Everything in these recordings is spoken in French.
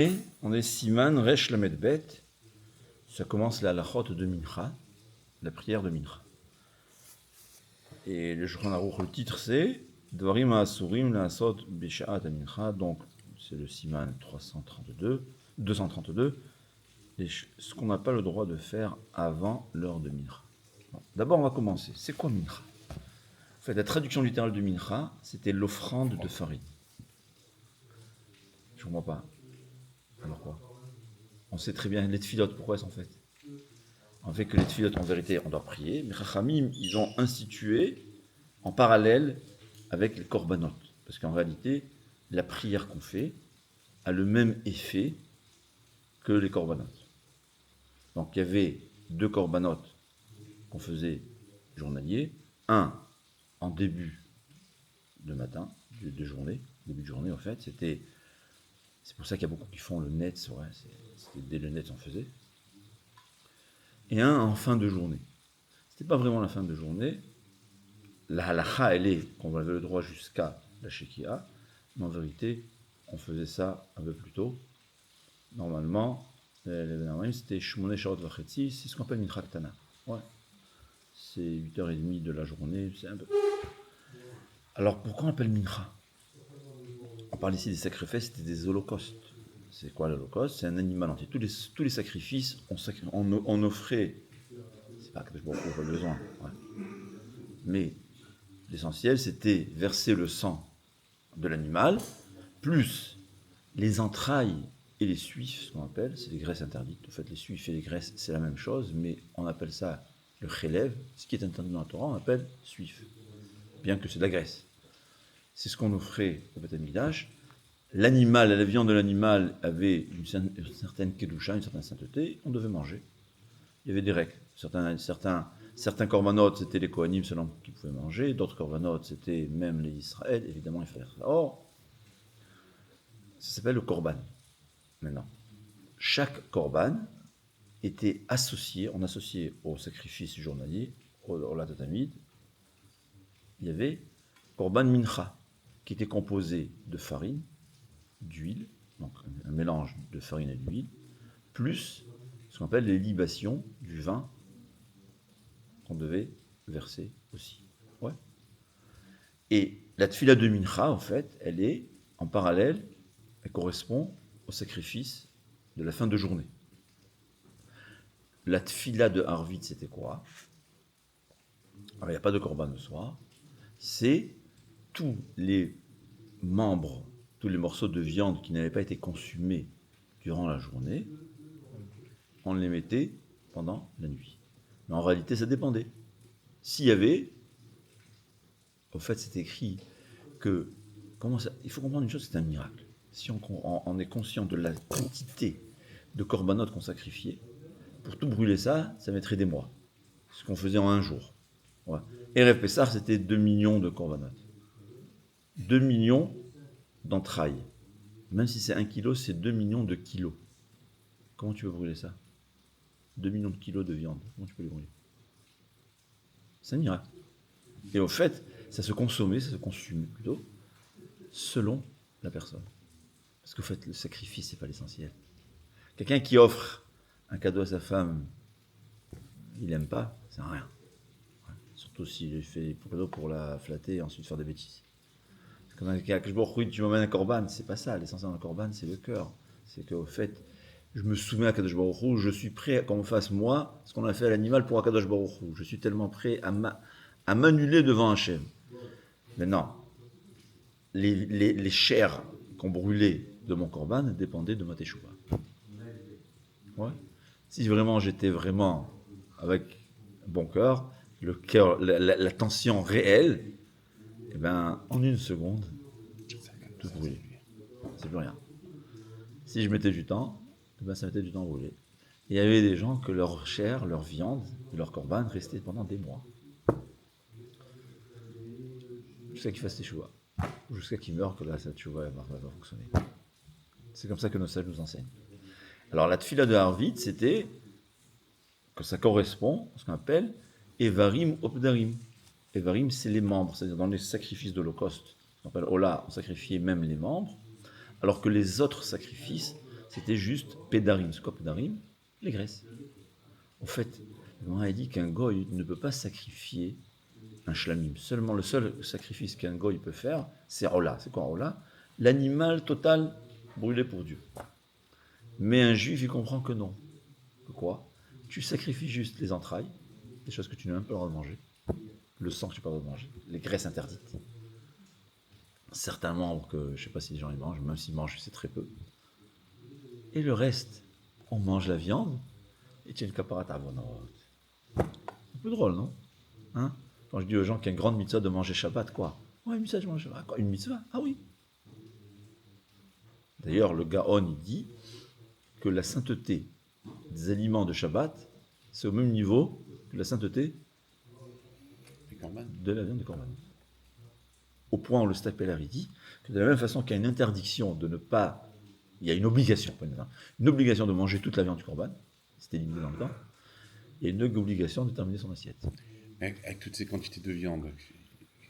Et on est Siman Resh Lamed Bet. Ça commence la halachot de Mincha, la prière de Mincha. Et le Shulchan Aruch, le titre c'est Dvarim HaAsurim La'asot B'Sha'at HaMincha. Donc c'est le Siman 232. Et ce qu'on n'a pas le droit de faire avant l'heure de Mincha. Bon, d'abord on va commencer. C'est quoi Mincha? En fait, la traduction littérale de Mincha, c'était l'offrande de farine. Je ne comprends pas. Alors quoi? On sait très bien les tfilotes, pourquoi elles sont faites? En fait que les tfilotes, en vérité, on doit prier, mais Chachamim, ils ont institué en parallèle avec les korbanot. Parce qu'en réalité, la prière qu'on fait a le même effet que les korbanot. Donc il y avait 2 korbanot qu'on faisait journaliers, un en début de matin, de journée, début de journée en fait, c'est pour ça qu'il y a beaucoup qui font le net, ouais, c'était dès le net on faisait, et un en fin de journée. C'était pas vraiment la fin de journée. La halacha, elle est qu'on avait le droit jusqu'à la shekia, mais en vérité, on faisait ça un peu plus tôt. Normalement, c'était Shmone Sharot Vachetzi, c'est ce qu'on appelle Mincha Ktana. Ouais. C'est 8h30 de la journée, c'est un peu. Alors pourquoi on appelle Mincha? On parle ici des sacrifices, c'était des holocaustes. C'est quoi l'holocauste? C'est un animal entier. Tous les sacrifices, on offrait. C'est pas que je beaucoup besoin. Ouais. Mais l'essentiel, c'était verser le sang de l'animal, plus les entrailles et les suifs, ce qu'on appelle, c'est les graisses interdites. En fait, les suifs et les graisses, c'est la même chose, mais on appelle ça le chélève. Ce qui est interdit dans la Torah, on appelle suif, bien que c'est de la graisse. C'est ce qu'on offrait au Beth Amikdash. L'animal, la viande de l'animal avait une certaine kedusha, une certaine sainteté, on devait manger. Il y avait des règles. Certains corbanotes, c'était les Kohanim selon qui pouvaient manger, d'autres corbanotes, c'était même les Israël, évidemment, il fallait faire ça. Or, ça s'appelle le korban, maintenant. Chaque korban était associé, on associait au sacrifice journalier, au latatamid, il y avait korban mincha, qui était composé de farine, d'huile, donc un mélange de farine et d'huile, plus ce qu'on appelle les libations du vin qu'on devait verser aussi. Ouais. Et la tfila de mincha, en fait, elle est en parallèle, elle correspond au sacrifice de la fin de journée. La tfila de Harvit, c'était quoi? Alors, il n'y a pas de korban le soir. C'est tous les membres, tous les morceaux de viande qui n'avaient pas été consumés durant la journée, on les mettait pendant la nuit. Mais en réalité, ça dépendait. S'il y avait, au fait, c'est écrit que, il faut comprendre une chose, c'est un miracle. Si on est conscient de la quantité de corbanotes qu'on sacrifiait, pour tout brûler ça, ça mettrait des mois. Ce qu'on faisait en un jour. Ouais. Erev Pessah, c'était 2 millions de corbanotes. 2 millions d'entrailles. Même si c'est 1 kilo, c'est 2 millions de kilos. Comment tu peux brûler ça? 2 millions de kilos de viande. Comment tu peux les brûler? C'est un miracle. Et au fait, ça se consomme plutôt, selon la personne. Parce qu'au fait, le sacrifice, c'est pas l'essentiel. Quelqu'un qui offre un cadeau à sa femme, il n'aime pas, c'est rien. Ouais. Surtout s'il fait des cadeaux pour la flatter et ensuite faire des bêtises. C'est comme un cas que tu m'emmènes un korban, c'est pas ça. L'essentiel d'un korban, c'est le cœur. C'est qu'au fait, je me soumets à Kadosh Baruch Hu, je suis prêt à qu'on me fasse moi ce qu'on a fait à l'animal pour Kadosh Baruch Hu. Je suis tellement prêt à m'annuler devant Hachem. Maintenant, les chairs qu'on brûlait de mon korban dépendaient de ma teshuva. Ouais. Si vraiment j'étais vraiment avec bon cœur, le cœur, la tension réelle, eh ben, en une seconde, tout brûlait. C'est plus rien. Si je mettais du temps, eh ben, ça mettait du temps à brûler. Et il y avait des gens que leur chair, leur viande, leur korban restait pendant des mois. Jusqu'à qu'ils fassent teshuva. Jusqu'à qu'ils meurent, que là, cette teshuva va fonctionner. C'est comme ça que nos sages nous enseignent. Alors la tfila de Harvit, c'était que ça correspond à ce qu'on appelle Evarim Opdarim. Evarim, c'est les membres, c'est-à-dire dans les sacrifices d'Holocauste. On appelle Ola, on sacrifiait même les membres, alors que les autres sacrifices c'était juste pédarim. C'est quoi pédarim? Les graisses. En fait, on a dit qu'un goy ne peut pas sacrifier un shlamim. Seulement le seul sacrifice qu'un goy peut faire, c'est rola. C'est quoi rola? L'animal total brûlé pour Dieu. Mais un juif, il comprend que non. Que quoi? Tu sacrifies juste les entrailles, des choses que tu n'as même pas le droit de manger, le sang que tu n'as pas le droit de manger, les graisses interdites. Certains membres que je ne sais pas si les gens les mangent, même s'ils mangent, c'est très peu. Et le reste, on mange la viande et tu as une caparata avonot. C'est un peu drôle, non? Hein? Quand je dis aux gens qu'il y a une grande mitzvah de manger Shabbat, quoi? Ouais, une mitzvah, je mange Shabbat. Quoi? Une mitzvah? Ah oui. D'ailleurs, le Gaon, il dit que la sainteté des aliments de Shabbat, c'est au même niveau que la sainteté de la viande de Corban. Au point où le Stapeler, il dit que de la même façon qu'il y a une interdiction de ne pas... Il y a une obligation de manger toute la viande du Corban, c'était limité dans le temps, il y a une obligation de terminer son assiette. Avec toutes ces quantités de viande,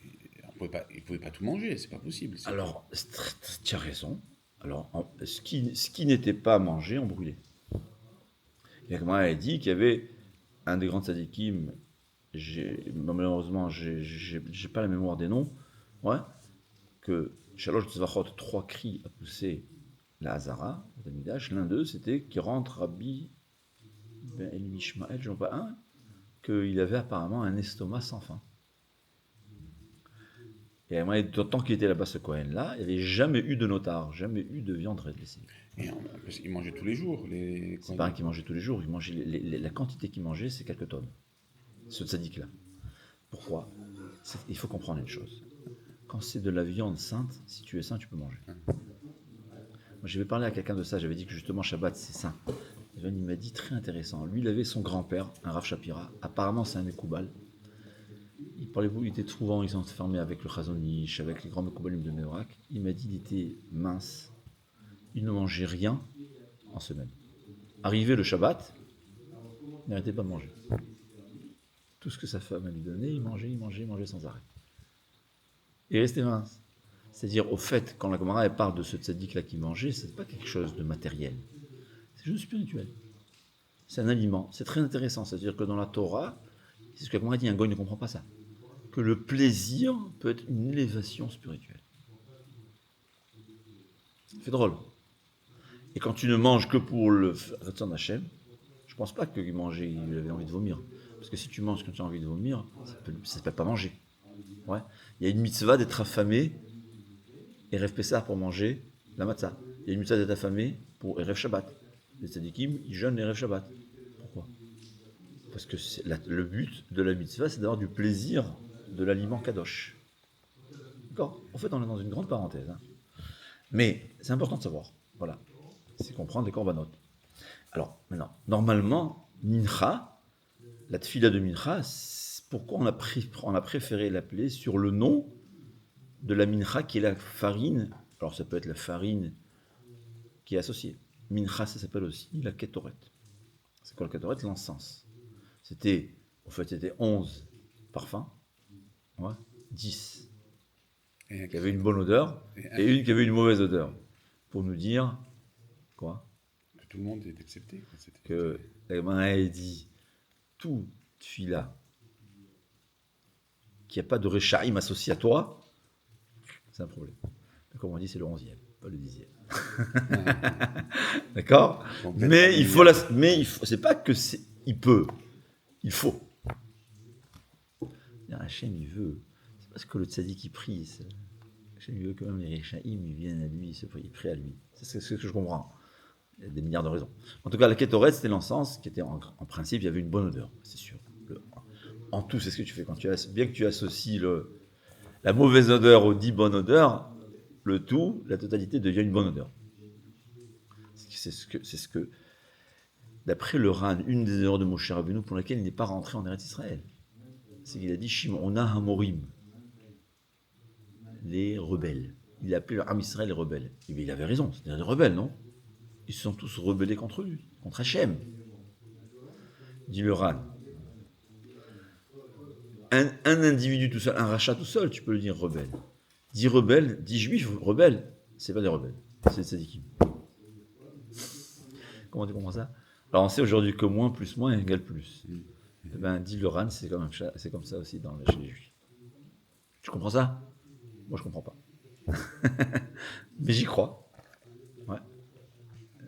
il ne pouvait pas tout manger, c'est pas possible. Alors, tu as raison. Alors, ce qui n'était pas mangé, on brûlait. Et comme elle a dit qu'il y avait un des grands tzadikim, malheureusement, j'ai pas la mémoire des noms, ouais, que Shalosh Tzvachot, 3 cris a poussé la Hazara, l'un d'eux, c'était qui rentre Rabbi Ben Eli Mishmael, j'en pas un, qu'il avait apparemment un estomac sans fin. Et tant qu'il était là-bas, ce Cohen-là, il n'y avait jamais eu de notar, jamais eu de viande rédressée. Parce qu'il mangeait tous les jours. C'est pas un qui mangeait tous les jours, il mangeait la quantité qu'il mangeait, c'est quelques tonnes. Ce tzaddik-là. Pourquoi? Il faut comprendre une chose. Quand c'est de la viande sainte, si tu es saint, tu peux manger. Moi, j'avais parlé à quelqu'un de ça, j'avais dit que justement Shabbat, c'est saint. Il m'a dit, très intéressant, lui, il avait son grand-père, un Rav Shapira, apparemment c'est un Mekoubal. Il était souvent, ils s'enfermaient avec le Chazon Ish, avec les grands Mekoubalim de Néorak. Il m'a dit qu'il était mince, il ne mangeait rien en semaine. Arrivé le Shabbat, il n'arrêtait pas de manger. Tout ce que sa femme lui donnait, il mangeait sans arrêt. Et il restait mince. C'est-à-dire, au fait, quand la Gemara parle de ce tzaddik-là qui mangeait, c'est pas quelque chose de matériel. C'est juste spirituel. C'est un aliment. C'est très intéressant. C'est-à-dire que dans la Torah, c'est ce que la Gemara dit, un goy ne comprend pas ça. Que le plaisir peut être une élévation spirituelle. C'est drôle. Et quand tu ne manges que pour le Ratzon Hashem, je ne pense pas qu'il mangeait, il avait envie de vomir. Parce que si tu manges quand tu as envie de vomir, ça ne s'appelle pas manger. Ouais. Il y a une mitzvah d'être affamé et Erev Pessah pour manger la matzah. Il y a une mitzvah d'être affamé pour Erev Shabbat. Les tzadikim, ils jeûnent Erev Shabbat. Pourquoi? Parce que le but de la mitzvah, c'est d'avoir du plaisir de l'aliment kadosh. D'accord? En fait, on est dans une grande parenthèse. Hein. Mais c'est important de savoir. Voilà. C'est comprendre les corbanotes. Alors, maintenant, normalement, Mincha, la tfila de Mincha, pourquoi on a préféré l'appeler sur le nom de la Mincha qui est la farine. Alors, ça peut être la farine qui est associée. Mincha, ça s'appelle aussi la Ketoret. C'est quoi la Ketoret? L'encens. C'était 11 parfums. Ouais, 10 qui avaient une bonne odeur et une qui avait une mauvaise odeur. Pour nous dire, quoi? Que tout le monde est accepté. Que la Gemara dit, tout fila qu'il n'y a pas de Rechaïm associé à toi, c'est un problème. Comme on dit, c'est le 11e, pas le 10e. D'accord? Mais il faut c'est pas que il peut, il faut. Hachem, il veut. C'est parce que le tzaddik, il prie. Hachem, il veut que même les Rechaïm, ils viennent à lui, ils prient à lui. C'est ce que je comprends. Il y a des milliards de raisons. En tout cas, la Ketoret, c'était l'encens qui était, en principe, il y avait une bonne odeur, c'est sûr. En tout, c'est ce que tu fais. Bien que tu associes la mauvaise odeur aux 10 bonnes odeurs, le tout, la totalité devient une bonne odeur. C'est ce que d'après le Ran, une des erreurs de Moshe Rabbeinu pour laquelle il n'est pas rentré en Eretz Israël, c'est qu'il a dit Shimona Hamorim, les rebelles. Il a appelé le Ham Israël les rebelles. Et bien, il avait raison, c'est-à-dire les rebelles, non? Ils se sont tous rebellés contre lui, contre Hachem. Dit le Ran. Un individu tout seul, un rachat tout seul, tu peux le dire rebelle. Dit rebelle, dit juif, rebelle, c'est pas des rebelles, c'est des tzadikim. Comment tu comprends ça? Alors on sait aujourd'hui que moins plus moins égale plus. Eh ben, dit le Ran, c'est comme ça aussi chez les Juifs. Tu comprends ça? Moi, je comprends pas. Mais j'y crois. Ouais.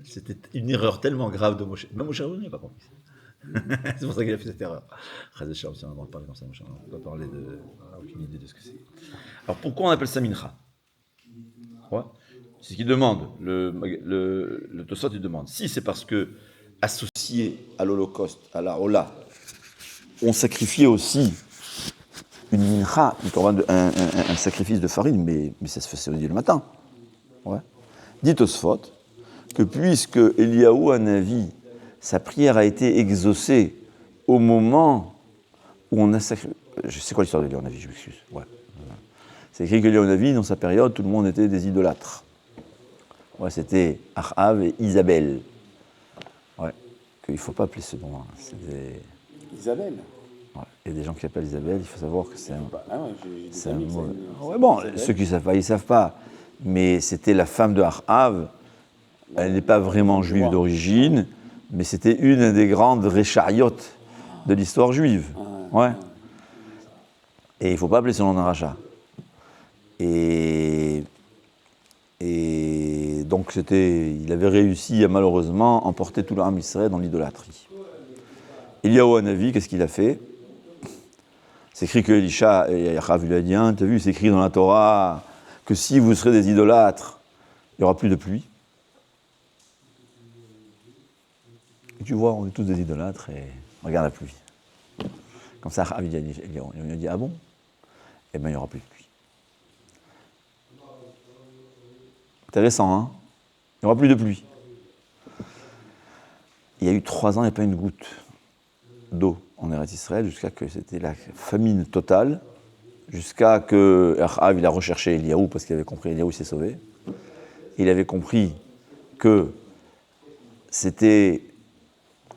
C'était une erreur tellement grave de Moshe. Même Moshe Rabbeinu n'a pas compris ça. C'est pour ça qu'il a fait cette erreur. Très cher, si on a le droit de parler comme ça, Moshe, on ne peut pas parler de... On n'a aucune idée de ce que c'est. Alors pourquoi on appelle ça mincha? Ouais. C'est ce qu'il demande. Le Tosot, il demande. Si c'est parce que, associé à l'Holocauste, à la Hola, on sacrifiait aussi une mincha, un sacrifice de farine, mais ça se faisait le matin. Ouais. Dit Tosfot que puisque Eliaou Hanavi, sa prière a été exaucée au moment où on a sacrifié. Je sais quoi l'histoire d'Eliaou Hanavi, je m'excuse. Ouais. C'est écrit qu'Eliaou Hanavi, dans sa période, tout le monde était des idolâtres. Ouais, c'était Achav et Isabelle. Ouais. Qu'il ne faut pas appeler ce nom. Hein. C'est des... Isabelle. Ouais. Il y a des gens qui appellent Isabelle, il faut savoir que c'est un. Ah ouais, j'ai c'est un mot. Ouais, bon, Isabelle. Ceux qui ne savent pas, ils ne savent pas. Mais c'était la femme de Achav. Elle n'est pas vraiment juive d'origine, mais c'était une des grandes réchariotes de l'histoire juive. Ouais. Et il ne faut pas appeler son nom d'un rachat. Et donc il avait réussi à malheureusement emporter tout l'âme Israël dans l'idolâtrie. Eliaou Hanavi, qu'est-ce qu'il a fait? C'est écrit que Elisha et Achav lui a dit, t'as vu, c'est écrit dans la Torah que si vous serez des idolâtres, il n'y aura plus de pluie. Et tu vois, on est tous des idolâtres et regarde la pluie. Comme ça, Achav il a dit, ah bon? Eh bien, il n'y aura plus de pluie. Intéressant, hein? Il n'y aura plus de pluie. Il y a eu 3 ans, il n'y a pas une goutte d'eau en Eretz Israël, jusqu'à que c'était la famine totale, jusqu'à que Achav il a recherché Eliaou, parce qu'il avait compris, Eliaou s'est sauvé. Il avait compris que c'était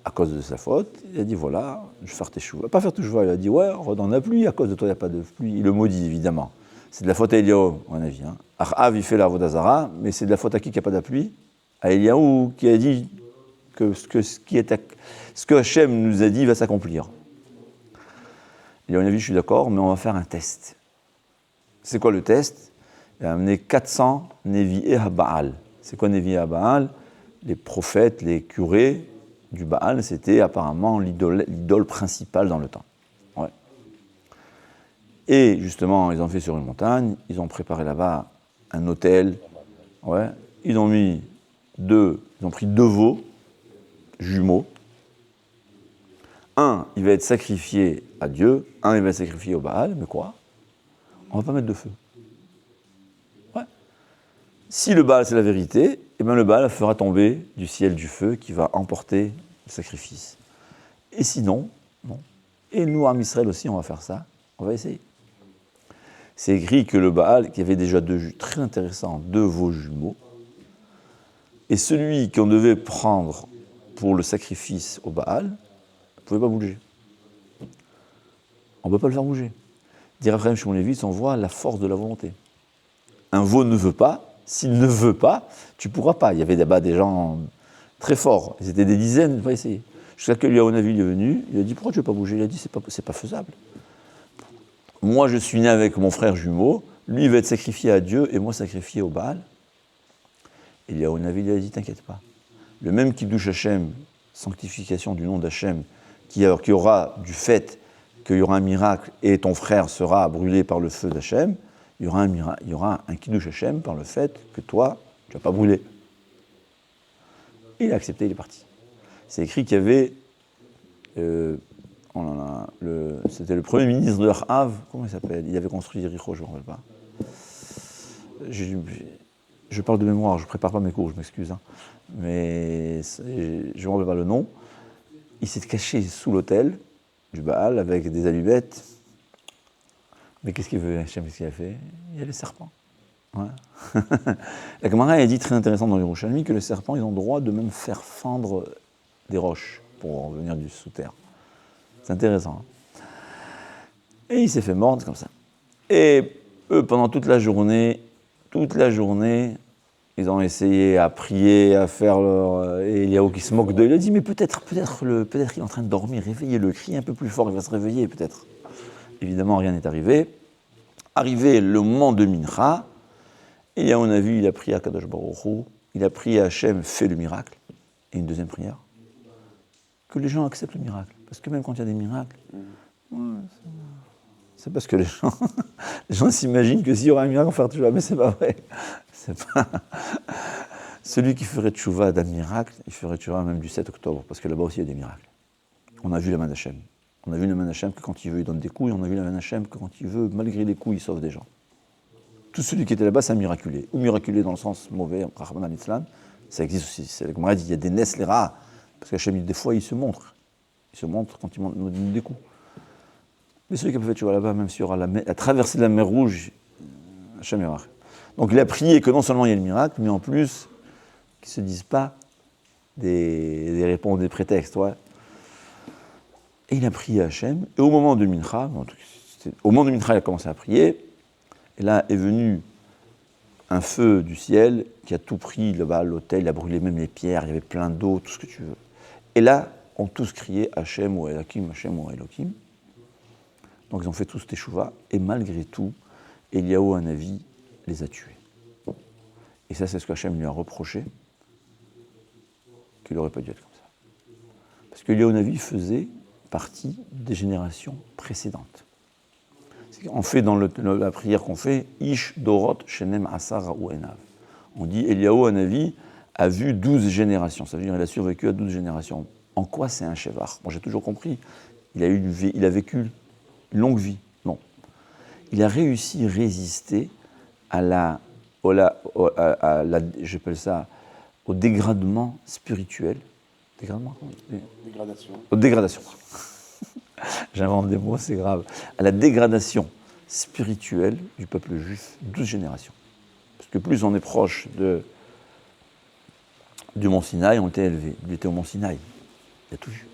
à cause de sa faute. Il a dit, voilà, je vais faire tes choux. Pas faire tes choux, il a dit, ouais, on a pluie, à cause de toi, il n'y a pas de pluie. Il le maudit, évidemment. C'est de la faute à Eliaou, à mon avis. Hein. Achav, il fait la Avodah Zara, mais c'est de la faute à qui qu'il n'y a pas de pluie? À Eliaou, qui a dit que ce que Hachem nous a dit va s'accomplir. Et on a vu, je suis d'accord, mais on va faire un test. C'est quoi le test? Il a amené 400 Nevi'é à Baal. C'est quoi Nevi'é à Baal? Les prophètes, les curés du Baal, c'était apparemment l'idole principale dans le temps. Ouais. Et justement, ils ont fait sur une montagne, ils ont préparé là-bas un autel. Ouais. Ils ont pris 2 veaux jumeaux. Un, il va être sacrifié à Dieu, un, il va être sacrifié au Baal, mais quoi? On ne va pas mettre de feu. Ouais. Si le Baal c'est la vérité, eh bien le Baal fera tomber du ciel du feu qui va emporter le sacrifice. Et sinon, non. Et nous, en Israël aussi, on va faire ça. On va essayer. C'est écrit que le Baal, qui avait déjà très intéressant, 2 veaux jumeaux, et celui qu'on devait prendre pour le sacrifice au Baal, ne pouvait pas bouger. On ne peut pas le faire bouger. Dire Raphaël Shimon Lévitz, on voit la force de la volonté. Un veau ne veut pas, s'il ne veut pas, tu ne pourras pas. Il y avait là-bas des gens très forts, ils étaient des dizaines, ils n'ont pas essayé. Jusqu'à que Eliaou Hanavi est venu, il a dit, pourquoi tu ne veux pas bouger? Il a dit, c'est pas faisable. Moi, je suis né avec mon frère jumeau, lui, il va être sacrifié à Dieu, et moi, sacrifié au Baal. Eliaou Hanavi lui a dit, t'inquiète pas. Le même Kiddush Hashem, sanctification du nom d'Hachem, qui aura du fait qu'il y aura un miracle et ton frère sera brûlé par le feu d'Hachem, il y aura un Kiddush Hashem par le fait que toi, tu ne vas pas brûler. Et il a accepté, il est parti. C'est écrit qu'il y avait, c'était le premier ministre de Achav, comment il s'appelle? Il avait construit Yericho, je ne me rappelle pas. Je parle de mémoire, je ne prépare pas mes cours, je m'excuse. Hein. Mais je ne me rappelle pas le nom. Il s'est caché sous l'autel du Baal avec des allumettes. Mais qu'est-ce qu'il veut, Hachem, qu'est-ce qu'il a fait? Il y a les serpents. Ouais. La Gemara a dit très intéressant dans Yerushalmi que les serpents, ils ont le droit de même faire fendre des roches pour venir du sous-terre. C'est intéressant. Hein. Et il s'est fait mordre comme ça. Et eux, pendant toute la journée, Ils ont essayé à prier, à faire leur... Et Eliaou qui se moque d'eux, il a dit, mais peut-être il est en train de dormir, réveillez-le, criez un peu plus fort, il va se réveiller peut-être. Évidemment, rien n'est arrivé. Arrivé le moment de Mincha, Eliaou on a vu, il a prié à Kadosh Baruch Hu, il a prié à Hachem, fait le miracle, et une deuxième prière, que les gens acceptent le miracle. Parce que même quand il y a des miracles, c'est parce que les gens s'imaginent que s'il y aura un miracle, on fera tchouva, mais c'est pas vrai. C'est pas... Celui qui ferait tchouva d'un miracle, il ferait tchouva même du 7 octobre, parce que là-bas aussi il y a des miracles. On a vu la main d'Hachem. On a vu la main d'Hachem que quand il veut, il donne des coups, et on a vu la main d'Hachem que quand il veut, malgré les coups, il sauve des gens. Tout celui qui était là-bas, c'est un miraculé. Ou miraculé dans le sens mauvais, Rahman al-Islam, ça existe aussi. C'est le Gemara dit, il y a des nes les rats, parce qu'Hachem, des fois, il se montre. Il se montre quand il nous donne des coups. Mais celui qui a fait tchouva là-bas, même s'il y aura la traversée de la mer Rouge, Hachem ira. Donc il a prié que non seulement il y a le miracle, mais en plus, qu'ils ne se disent pas des réponses, des prétextes. Ouais. Et il a prié à Hachem, et au moment de Mincha, il a commencé à prier, et là est venu un feu du ciel qui a tout pris là-bas, l'autel, il a brûlé même les pierres, il y avait plein d'eau, tout ce que tu veux. Et là, ont tous crié Hachem ou Elohim, Hachem ou Elohim. Donc ils ont fait tous teshuva, et malgré tout, Eliaou Hanavi les a tués. Et ça, c'est ce qu'Hachem lui a reproché, qu'il n'aurait pas dû être comme ça. Parce que Eliaou Hanavi faisait partie des générations précédentes. On fait dans la prière qu'on fait, Ish Dorot Shenem Asar ou Enav. On dit Eliaou Hanavi a vu 12 générations, ça veut dire qu'il a survécu à 12 générations. En quoi c'est un shevar? Moi j'ai toujours compris, il a vécu une longue vie. Non. Il a réussi à résister j'appelle ça, au dégradement spirituel. Dégradation. Aux dégradations. J'invente des mots, c'est grave. À la dégradation spirituelle du peuple juif, 12 générations. Parce que plus on est proche du mont Sinaï, on était élevé. Il était au mont Sinaï. Il a tout vu.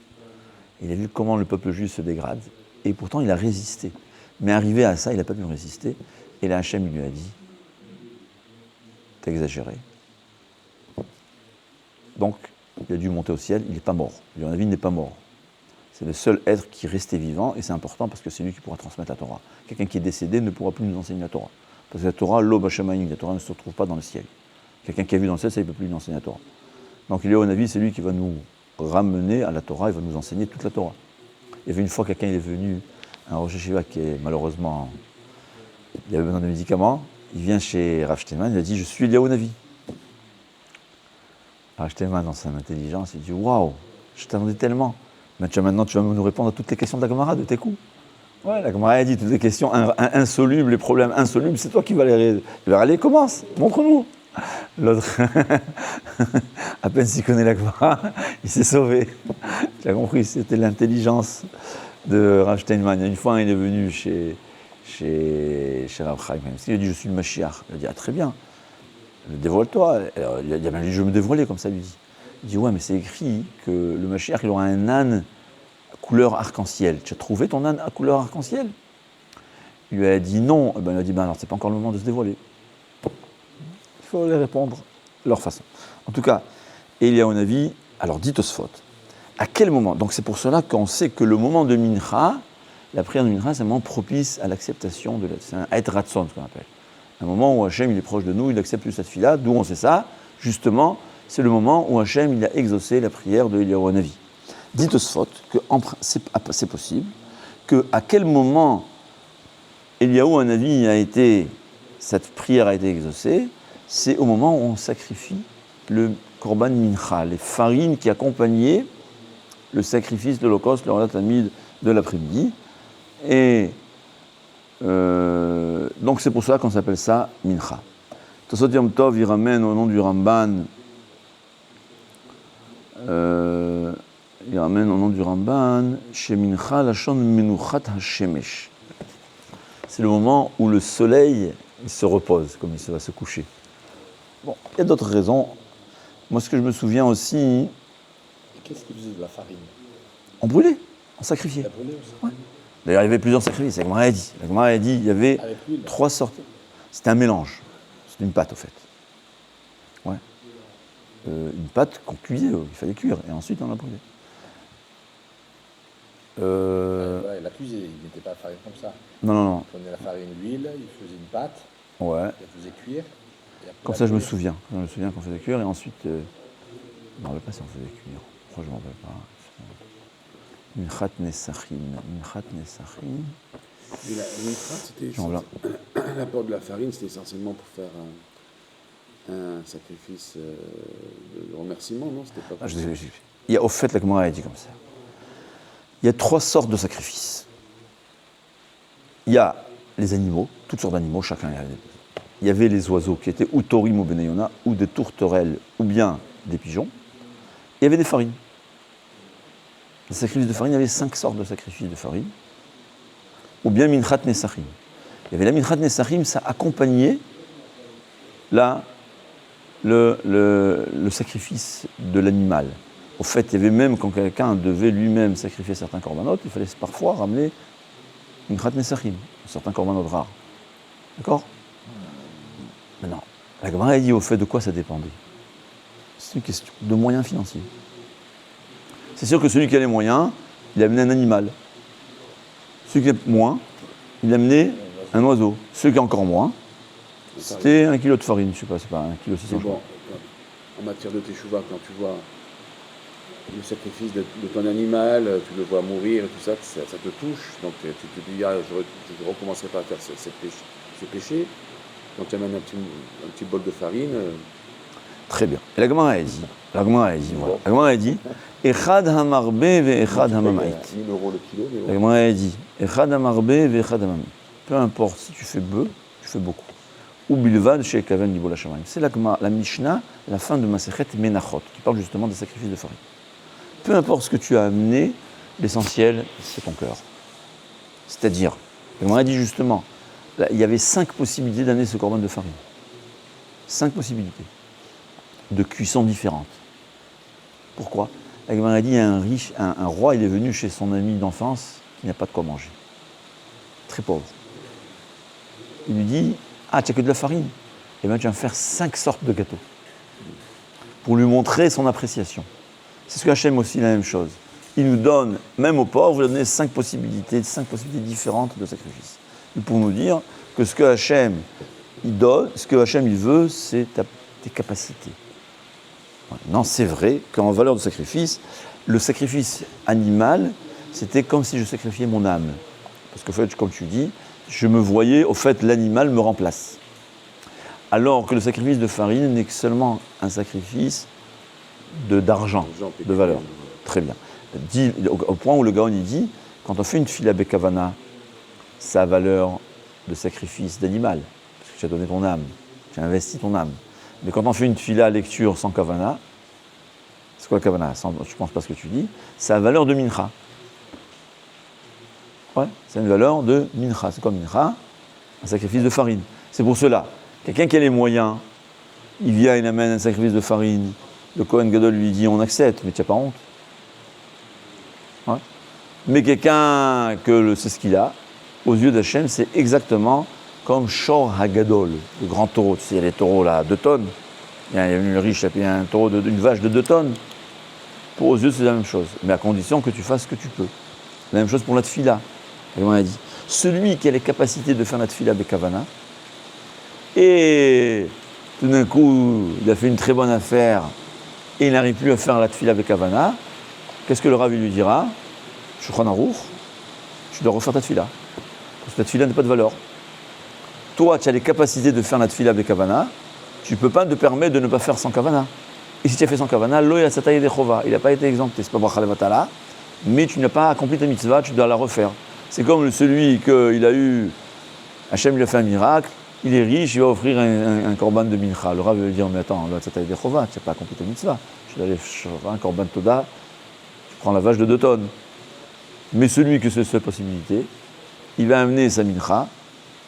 Il a vu comment le peuple juif se dégrade. Et pourtant, il a résisté. Mais arrivé à ça, il n'a pas pu résister. Et là, Hachem lui a dit, t'as exagéré. Donc, il a dû monter au ciel, il n'est pas mort. Eliaou Hanavi n'est pas mort. C'est le seul être qui restait vivant, et c'est important parce que c'est lui qui pourra transmettre la Torah. Quelqu'un qui est décédé ne pourra plus nous enseigner la Torah. Parce que la Torah, l'O Bashamaïm, la Torah ne se retrouve pas dans le ciel. Quelqu'un qui a vu dans le ciel, ça, il ne peut plus nous enseigner la Torah. Donc Eliaou Hanavi, c'est lui qui va nous ramener à la Torah, il va nous enseigner toute la Torah. Il y avait une fois quelqu'un, il est venu, un Rosh Hashiva qui est malheureusement, il avait besoin de médicaments, il vient chez Rav Steinman, il a dit, je suis Eliaou Hanavi. Rav Steinman, dans son intelligence, il dit, waouh, je t'attendais tellement. Maintenant, tu vas nous répondre à toutes les questions de la Gemara, de tes coups. Ouais, la Gemara a dit toutes les questions insolubles, les problèmes insolubles, c'est toi qui vas les résoudre. Il va aller, commence, montre-nous. L'autre, à peine s'il connaît la Gemara, il s'est sauvé. Tu as compris, c'était l'intelligence de Rav Steinman. Il y a une fois, il est venu chez Rav Chaim. Il a dit, je suis le Mashiach. Il a dit, ah très bien, dévoile-toi. Il a dit, je vais me dévoiler, comme ça, lui dit. Il dit, ouais, mais c'est écrit que le Mashiach, il aura un âne à couleur arc-en-ciel. Tu as trouvé ton âne à couleur arc-en-ciel? Il lui a dit non. Il a dit, alors, c'est pas encore le moment de se dévoiler. Il faut les répondre de leur façon. En tout cas, Eliaou Hanavi, alors dit Tosfot, à quel moment? Donc c'est pour cela qu'on sait que le moment de Mincha, la prière de Mincha, c'est un moment propice à l'acceptation de c'est un Et Ratson, ce qu'on appelle. Un moment où Hachem, il est proche de nous, il accepte cette fila, d'où on sait ça, justement, c'est le moment où Hachem il a exaucé la prière de Eliaou Hanavi. Dit Tosfot que c'est possible, qu'à quel moment Eliaou Hanavi cette prière a été exaucée, c'est au moment où on sacrifie le Korban Mincha, les farines qui accompagnaient le sacrifice de l'Holocauste, le Rodat Hamid de l'après-midi. Et donc c'est pour ça qu'on s'appelle ça Mincha. Tosfot Yom Tov, il ramène au nom du Ramban, chez Mincha Lachon Menuchat HaShemesh. C'est le moment où le soleil il se repose, comme il va se coucher. Bon, il y a d'autres raisons. Moi, ce que je me souviens aussi... Qu'est-ce qu'ils faisaient de la farine? On brûlait, on sacrifiait. Ouais. D'ailleurs, il y avait plusieurs sacrifices. La Gemara a dit, il y avait 3 sortes. C'était un mélange. C'était une pâte, au fait. une pâte qu'on cuisait, il fallait cuire, et ensuite on la brûlait. Ouais, la cuisine, il n'était pas farine comme ça. Non. Il prenait la farine, l'huile, il faisait une pâte, Ouais. il la faisait cuire. Et après, Comme la ça, je me brûler. souviens. Je me souviens qu'on faisait cuire, et ensuite, je ne me rappelle pas si on faisait cuire. Je crois que je ne me rappelle pas. Minchat Nesachim. Et la mincha, c'était Genre là. l'apport de la farine, c'était essentiellement pour faire un sacrifice de remerciement, non? C'était pas Il y a, au fait, la Gemara a dit comme ça. Il y a 3 sortes de sacrifices. Il y a les animaux, toutes sortes d'animaux, chacun y avait. Il y avait les oiseaux qui étaient ou torim ou benayona, ou des tourterelles, ou bien des pigeons. Il y avait des farines. Les sacrifices de farine, il y avait 5 sortes de sacrifices de farine. Ou bien minchat nesachim. Il y avait la minchat nesachim, ça accompagnait là, le sacrifice de l'animal. Au fait, il y avait même, quand quelqu'un devait lui-même sacrifier certains corbanotes, il fallait parfois ramener minchat nesachim, certains corbanotes rares. D'accord? Maintenant, la Gemara a dit au fait de quoi ça dépendait. C'est une question de moyens financiers. C'est sûr que celui qui a les moyens, il a amené un animal. Celui qui a moins, il a amené un oiseau. Celui qui a encore moins, c'était 1 kilo de farine, je sais pas, c'est pas 1 kilo 600. bon, en matière de teshuva, quand tu vois le sacrifice de ton animal, tu le vois mourir et tout ça, ça te touche. Donc tu te dis, je ne recommencerai pas à faire ce péché. Donc tu amènes un petit bol de farine. Très bien. Et la Gemara a dit, voilà. La Gemara a dit, Echad hamarbe ve echad hamamait. 1000 € le kilo, mais La bon. Gemara a dit, Echad hamarbe ve echad hamamait. Peu importe si tu fais peu, tu fais beaucoup. Ou bilvad chez Kaven Libola Shamayim. C'est la Mishnah, la fin de Masechet Menachot, qui parle justement des sacrifices de farine. Peu importe ce que tu as amené, l'essentiel, c'est ton cœur. C'est-à-dire, la Gemara a dit justement, là, il y avait 5 possibilités d'amener ce corban de farine. 5 possibilités de cuisson différentes. Pourquoi? La Gemara a dit, il y a un roi, il est venu chez son ami d'enfance qui n'a pas de quoi manger. Très pauvre. Il lui dit, ah, tu n'as que de la farine? Eh bien, tu vas me faire 5 sortes de gâteaux. Pour lui montrer son appréciation. C'est ce que Hachem aussi, la même chose. Il nous donne, même aux pauvres, il donne 5 possibilités différentes de sacrifice. Et pour nous dire que ce que Hachem il donne, ce que Hachem il veut, c'est tes capacités. Non, c'est vrai qu'en valeur de sacrifice, le sacrifice animal, c'était comme si je sacrifiais mon âme. Parce qu'au fait, comme tu dis, je me voyais, au fait, l'animal me remplace. Alors que le sacrifice de farine n'est que seulement un sacrifice d'argent, de valeur. Très bien. Au point où le Gaon il dit, quand on fait une fila bekavana, ça a valeur de sacrifice d'animal, parce que tu as donné ton âme, tu as investi ton âme. Mais quand on fait une fila lecture sans kavana, c'est quoi kavana? Je ne pense pas ce que tu dis, ça a valeur de mincha. Ouais, c'est une valeur de mincha. C'est quoi mincha? Un sacrifice de farine. C'est pour cela, quelqu'un qui a les moyens, il vient, il amène un sacrifice de farine, le Kohen Gadol lui dit on accepte, mais tu n'as pas honte. Ouais. Mais quelqu'un que c'est ce qu'il a, aux yeux d'Hachem, c'est exactement comme Shor Hagadol, le grand taureau. Tu sais, il y a les taureaux là, 2 tonnes. Il y a une riche, il y a un taureau d'une vache de 2 tonnes. Pour aux yeux, c'est la même chose, mais à condition que tu fasses ce que tu peux. La même chose pour la tfila. Et on a dit, celui qui a les capacités de faire la tfila bekavana, et tout d'un coup, il a fait une très bonne affaire, et il n'arrive plus à faire la tfila bekavana, qu'est-ce que le Rav lui dira? Shulchan Aruch, tu dois refaire ta tfila. Parce que la tfila n'a pas de valeur. Toi, tu as les capacités de faire la tfila bekavana, tu ne peux pas te permettre de ne pas faire sans kavana. Et si tu as fait sans kavana, lo yasataye dechova, il n'a pas été exempté, c'est pas bracha levatala, mais tu n'as pas accompli ta mitzvah, tu dois la refaire. C'est comme celui qu'il a eu, Hachem lui a fait un miracle, il est riche, il va offrir un korban de mincha. Le Rav veut dire, mais attends, lo yasataye dechova, tu n'as pas accompli ta mitzvah, tu dois aller faire un korban toda, tu prends la vache de 2 tonnes. Mais celui que c'est la seule possibilité, il va amener sa mincha,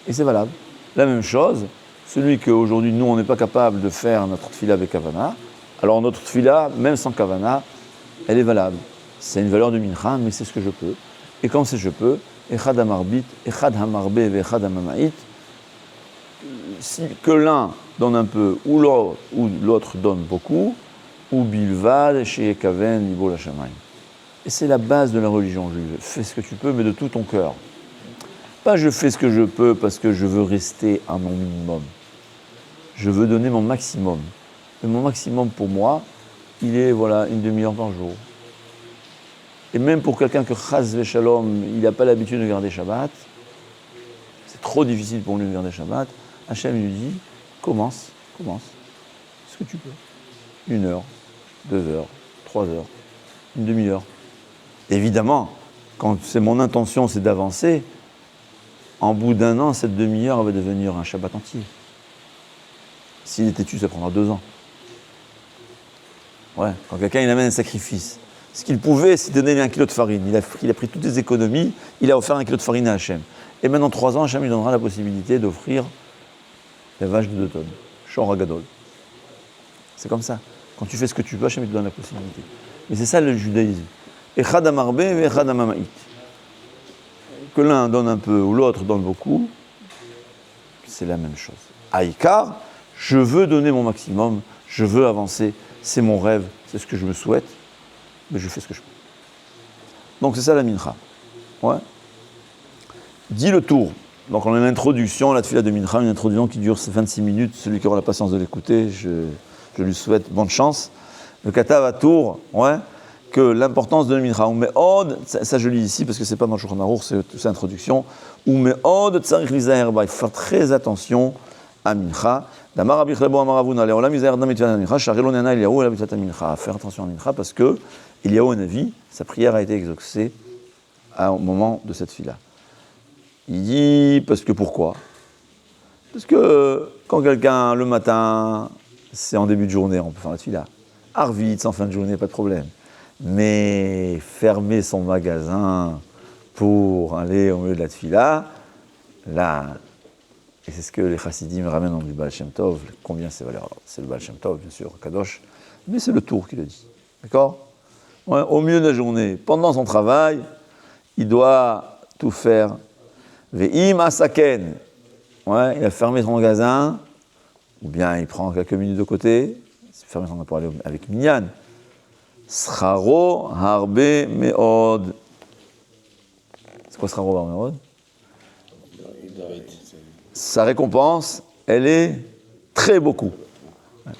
et c'est valable. La même chose, celui qu'aujourd'hui, nous, on n'est pas capable de faire notre tfila avec kavana, alors notre tfila, même sans kavana, elle est valable. C'est une valeur de mincha, mais c'est ce que je peux. Et quand c'est je peux, echad hamarbit, echad hamarbe, echad hamamait, si que l'un donne un peu ou l'autre donne beaucoup, ou bilvad chez Kaven libo la shamayim. Et c'est la base de la religion juive. Fais ce que tu peux, mais de tout ton cœur. Pas je fais ce que je peux parce que je veux rester à mon minimum. Je veux donner mon maximum. Et mon maximum pour moi, il est une demi-heure par jour. Et même pour quelqu'un que chas v'shalom, il n'a pas l'habitude de garder Shabbat, c'est trop difficile pour lui de garder Shabbat, Hachem lui dit, commence, ce que tu peux. 1 heure, 2 heures, 3 heures, une demi-heure. Évidemment, quand c'est mon intention, c'est d'avancer, en bout d'1 an, cette demi-heure va devenir un Shabbat entier. S'il est têtu, ça prendra 2 ans. Ouais, quand quelqu'un il amène un sacrifice, ce qu'il pouvait, c'est donner 1 kilo de farine. Il a pris toutes les économies, il a offert 1 kilo de farine à Hachem. Et maintenant, 3 ans, Hachem lui donnera la possibilité d'offrir la vache de 2 tonnes. Shor Gadol. C'est comme ça. Quand tu fais ce que tu veux, Hachem te donne la possibilité. Mais c'est ça le judaïsme. Echad amarbe ve echad amamait. Que l'un donne un peu ou l'autre donne beaucoup, c'est la même chose. Aïkar, je veux donner mon maximum, je veux avancer, c'est mon rêve, c'est ce que je me souhaite, mais je fais ce que je peux. Donc c'est ça la mincha. Ouais. Dis le tour. Donc on a une introduction, la tefila de mincha, une introduction qui dure 26 minutes. Celui qui aura la patience de l'écouter, je lui souhaite bonne chance. Le katav à tour, ouais, que l'importance de la mincha. Ou me'od, ça je lis ici parce que c'est pas dans le Shulchan Aruch, c'est toute sa introduction. Ou me'od tzarich lizaher ba, il faut faire très attention à mincha. Damar Rabbi Chlebo Amar Avuna le'olam yizaher adam mitzvah mincha, sharelo nena Eliyahu la mitzvah mincha. Faire attention à mincha parce que Eliyahu Hanavi, sa prière a été exaucée au moment de cette fila. Il dit parce que pourquoi? Parce que quand quelqu'un le matin, c'est en début de journée, on peut faire la fila. Arvitz en fin de journée, pas de problème. Mais fermer son magasin pour aller au milieu de la tefila, là, et c'est ce que les chassidim ramènent du Baal Shem Tov, combien c'est valeur? C'est le Baal Shem Tov, bien sûr, Kadosh, mais c'est le tour qui le dit. D'accord? Ouais, au milieu de la journée, pendant son travail, il doit tout faire. Ve'im asaken, ouais, il a fermé son magasin, ou bien il prend quelques minutes de côté, il ferme son magasin pour aller avec Minyan. Sraro harbe meod. C'est quoi Sraro harbe meod? Sa récompense, elle est très beaucoup.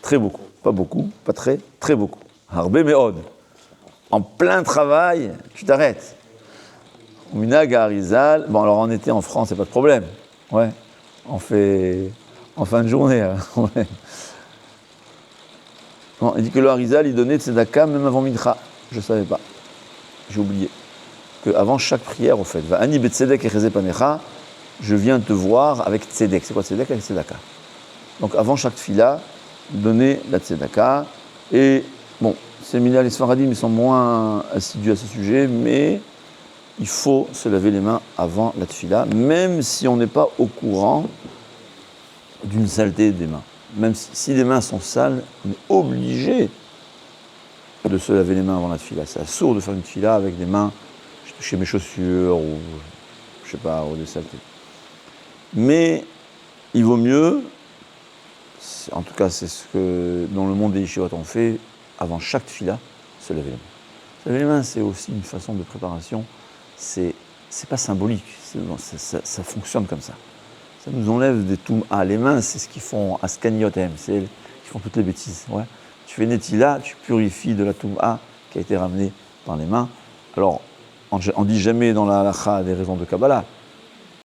Très beaucoup. Pas beaucoup, pas très, très beaucoup. Harbe meod. En plein travail, tu t'arrêtes. Minag Harizal, bon alors en été en France, c'est pas de problème. Ouais. On fait en fin de journée. Hein. Ouais. Bon, il dit que le Harizal, il donnait tzedaka même avant Mincha. Je ne savais pas. J'ai oublié. Qu'avant chaque prière, au fait, va ani betzedek echeze panecha, je viens te voir avec tzedek. C'est quoi tzedek? Avec tzedaka. Donc avant chaque fila, donner la tzedaka. Et bon, ces les Sfaradim, ils sont moins assidus à ce sujet, mais il faut se laver les mains avant la tefila, même si on n'est pas au courant d'une saleté des mains. Même si les mains sont sales, on est obligé de se laver les mains avant la tefila. C'est assourd de faire une tefila avec des mains chez mes chaussures ou je sais pas, ou des saletés. Mais il vaut mieux, en tout cas c'est ce que dans le monde des yeshivot on fait, avant chaque tefila, se laver les mains. Se laver les mains, c'est aussi une façon de préparation. C'est pas symbolique, ça fonctionne comme ça. Ça nous enlève des toum'a. Les mains, c'est ce qu'ils font à scaniotem, c'est elles qui font toutes les bêtises. Ouais. Tu fais netila, tu purifies de la toum'a qui a été ramenée par les mains. Alors, on ne dit jamais dans la halakha des raisons de Kabbalah,